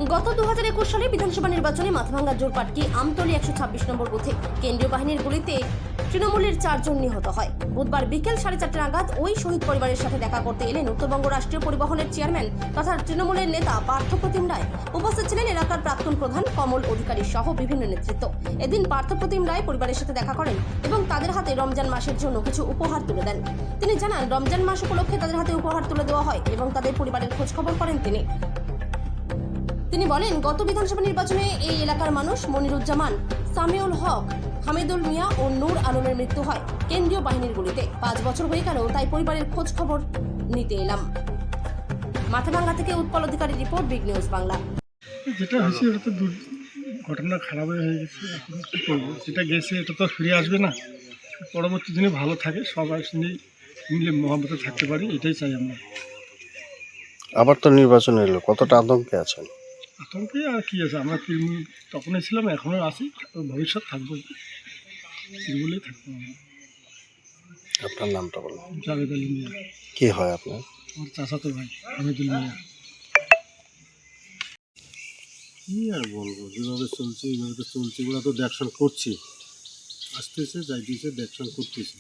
গত 2021 সালে বিধানসভা নির্বাচনে মাথাভাঙ্গা জোরপাটকি আমতলী 126 নম্বর বুথে কেন্দ্রীয় বাহিনীর গুলিতে তৃণমূলের 4 জন নিহত হয়। বুধবার বিকেল 4:30 নাগাদ ওই শহীদ পরিবারের সাথে দেখা করতে এলেন উত্তরবঙ্গ রাষ্ট্রীয় পরিবহনের চেয়ারম্যান তথা তৃণমূলের নেতা পার্থপ্রতিম রায়। উপস্থিত ছিলেন এলাকার প্রাক্তন প্রধান কমল অধিকারী সহ বিভিন্ন নেতৃত্ব। এদিন পার্থপ্রতিম রায় পরিবারের সাথে দেখা করেন এবং তাদের হাতে রমজান মাসের জন্য কিছু উপহার তুলে দেন। তিনি জানান, রমজান মাস উপলক্ষে তাদের হাতে উপহার তুলে দেওয়া হয় এবং তাদের পরিবারের খোঁজ খবর করেন তিনি বলেন, গত বিধানসভা নির্বাচনে এই এলাকার মানুষ মনিরুজ্জামান, সামিউল হক, হামিদুল মিয়া ও নূর আলমের মৃত্যু হয় কেন্দ্রীয় বাহিনীর গুলিতে। 5 বছর হয়ে গেল, তাই পরিবারের খোঁজ খবর নিতে এলাম। মাথাভাঙ্গা থেকে উৎপল অধিকারীর রিপোর্ট, বিগ নিউজ বাংলা। যেটা হয়েছে এটা তো ঘটনা খারাপ হয়ে গেছে। এখন কী করবো, যেটা গেছে এটা তো ফিরে আসবে না। পরবর্তী দিনে ভালো থাকে, সবাই মিলে মহব্বতে থাকতে পারি, এটাই চাই আমরা। আবার তো নির্বাচন এলো, কতটা আতঙ্কে আছেন? আতঙ্কে আর কি আছে, আমরা তৃণমূল তখনই ছিলাম, এখনও আছি, ভবিষ্যৎ থাকবো, তৃণমূলেই থাকবো আমরা। আপনার নামটা বলুন। জাভেদ আলী মিয়া। কি হয় আপনার? আমার চাচাতো ভাই হামিদুল মিয়া। কী আর বলবো, যেভাবে চলছে এইভাবে তো চলছে, ওরা তো দেখশন করছি, আসতেছে যাইতেছে, দেখশন করতেছে।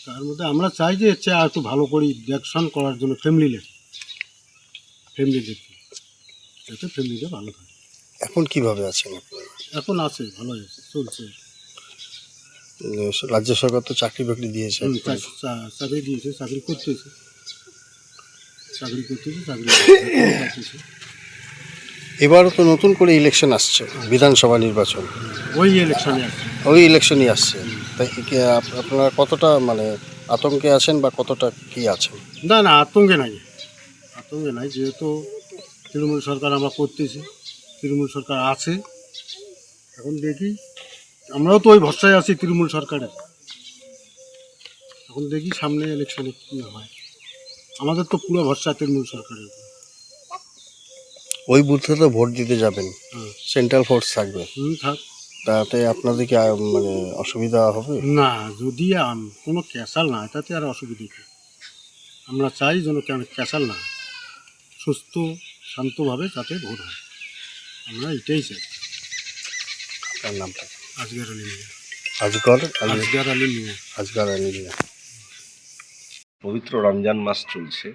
তার মধ্যে আমরা চাই যে এর চেয়ে আর একটু ভালো করি দেখশন করার জন্য ফ্যামিলি দেখি, যাতে ফ্যামিলিটা ভালো থাকে। এখন কিভাবে আছেন আপনারা? এখন আছে, ভালো আছে, চলছে। রাজ্য সরকার তো চাকরি বাকরি দিয়েছে। চাকরি দিয়েছে, চাকরি করতেছে। এবারও তো নতুন করে ইলেকশন আসছে, বিধানসভা নির্বাচন। ওই ইলেকশনে আছে, ওই ইলেকশনই আসছে, তাই আপনারা কতটা মানে আতঙ্কে আছেন বা কতটা কি আছেন? না আতঙ্কে নাই, যেহেতু তৃণমূল সরকার আমরা করতেছি, তৃণমূল সরকার আছে, এখন দেখি, আমরাও তো ওই ভরসায় আছি তৃণমূল সরকারের। এখন দেখি সামনে ইলেকশনে কী হয়, আমাদের তো পুরো ভরসা তৃণমূল সরকারের। ওই বুথে তো ভোট দিতে যাবেন, সেন্ট্রাল ফোর্স থাকবে, থাক। তাতে আপনাদের কি মানে অসুবিধা হবে? না, যদি কোনো ক্যাসাল না হয় তাতে আর অসুবিধা কি। আমরা চাই যেন ক্যাসাল না হয়, সুস্থ শান্তভাবে যাতে ভোট হয়, আমরা এটাই চাই। আপনার নামটা? আজগার আলী মিয়া। আজগার আলী মিয়া। পবিত্র রমজান মাস চলছে।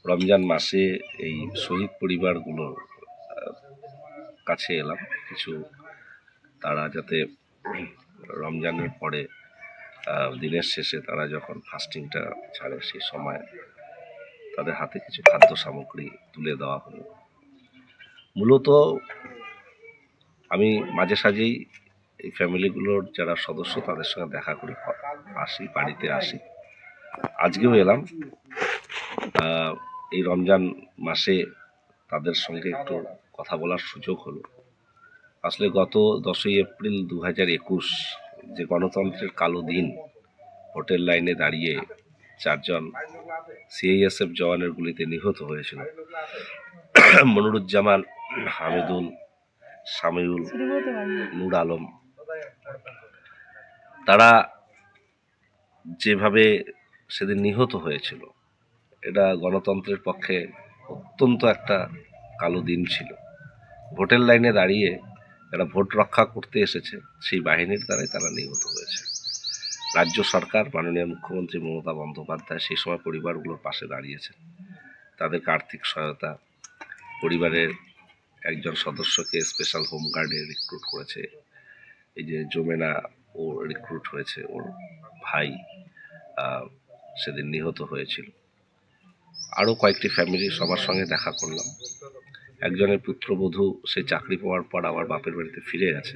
রমজান মাসে এই শহীদ পরিবারগুলোর কাছে এলাম, কিছু তারা যাতে রমজানের পরে দিনের শেষে তারা যখন ফাস্টিংটা ছাড়ে সেই সময় তাদের হাতে কিছু খাদ্য সামগ্রী তুলে দেওয়া হলো। মূলত আমি মাঝে সাঝেই এই ফ্যামিলিগুলোর যারা সদস্য তাদের সঙ্গে দেখা করে বাড়িতে আসি। আজকেও এলাম। এই রমজান মাসে তাদের সঙ্গে একটু কথা বলার সুযোগ হলো। আসলে গত 10ই এপ্রিল 2021 যে গণতন্ত্রের কালো দিন, ভোটের লাইনে দাঁড়িয়ে 4 জন সিআইএসএফ জওয়ানের গুলিতে নিহত হয়েছিল। মনিরুজ্জামান, হামিদুল, সামিউল, নূর আলম। তারা যেভাবে সেদিন নিহত হয়েছিল, এটা গণতন্ত্রের পক্ষে অত্যন্ত একটা কালো দিন ছিল। ভোটের লাইনে দাঁড়িয়ে যারা ভোট রক্ষা করতে এসেছে সেই বাহিনীর দ্বারাই তারা নিহত হয়েছে। রাজ্য সরকার, মাননীয় মুখ্যমন্ত্রী মমতা বন্দ্যোপাধ্যায় সেই সময় পরিবারগুলোর পাশে দাঁড়িয়েছেন। তাদেরকে আর্থিক সহায়তা, পরিবারের একজন সদস্যকে স্পেশাল হোমগার্ডে রিক্রুট করেছে। এই যে জোমেনা, ও রিক্রুট হয়েছে, ওর ভাই সেদিন নিহত হয়েছিল। আরও কয়েকটি ফ্যামিলি, সবার সঙ্গে দেখা করলাম। একজনের পুত্রবধূ সে চাকরি পাওয়ার পর আবার বাপের বাড়িতে ফিরে গেছে।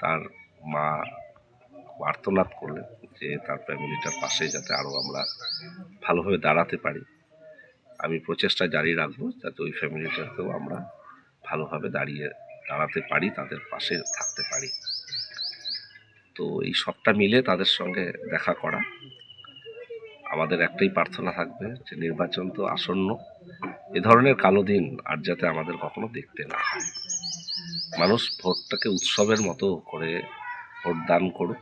তার মা আর্তনাদ করলেন যে তার ফ্যামিলিটার পাশে যাতে আরও আমরা ভালোভাবে দাঁড়াতে পারি। আমি প্রচেষ্টা জারি রাখবো যাতে ওই ফ্যামিলিটাতেও আমরা ভালোভাবে দাঁড়াতে পারি, তাদের পাশে থাকতে পারি। তো এই সবটা মিলে তাদের সঙ্গে দেখা করা। আমাদের একটাই প্রার্থনা থাকবে যে নির্বাচন তো আসন্ন, এ ধরনের কালো দিন আর যাতে আমাদের কখনো দেখতে না হয়। মানুষ ভোটটাকে উৎসবের মতো করে ভোট দান করুক।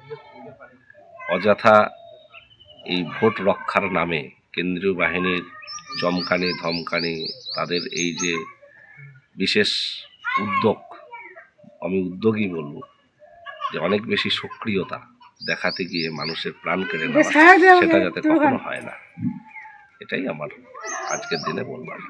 অযথা এই ভোট রক্ষার নামে কেন্দ্রীয় বাহিনীর চমকানি ধমকানি, তাদের এই যে বিশেষ উদ্যোগ, আমি উদ্যোগই বলবো, যে অনেক বেশি সক্রিয়তা দেখাতে গিয়ে মানুষের প্রাণ কেড়ে নেওয়া, সেটা যাতে কখনো হয় না, এটাই আমার আজকের দিনে বলবার।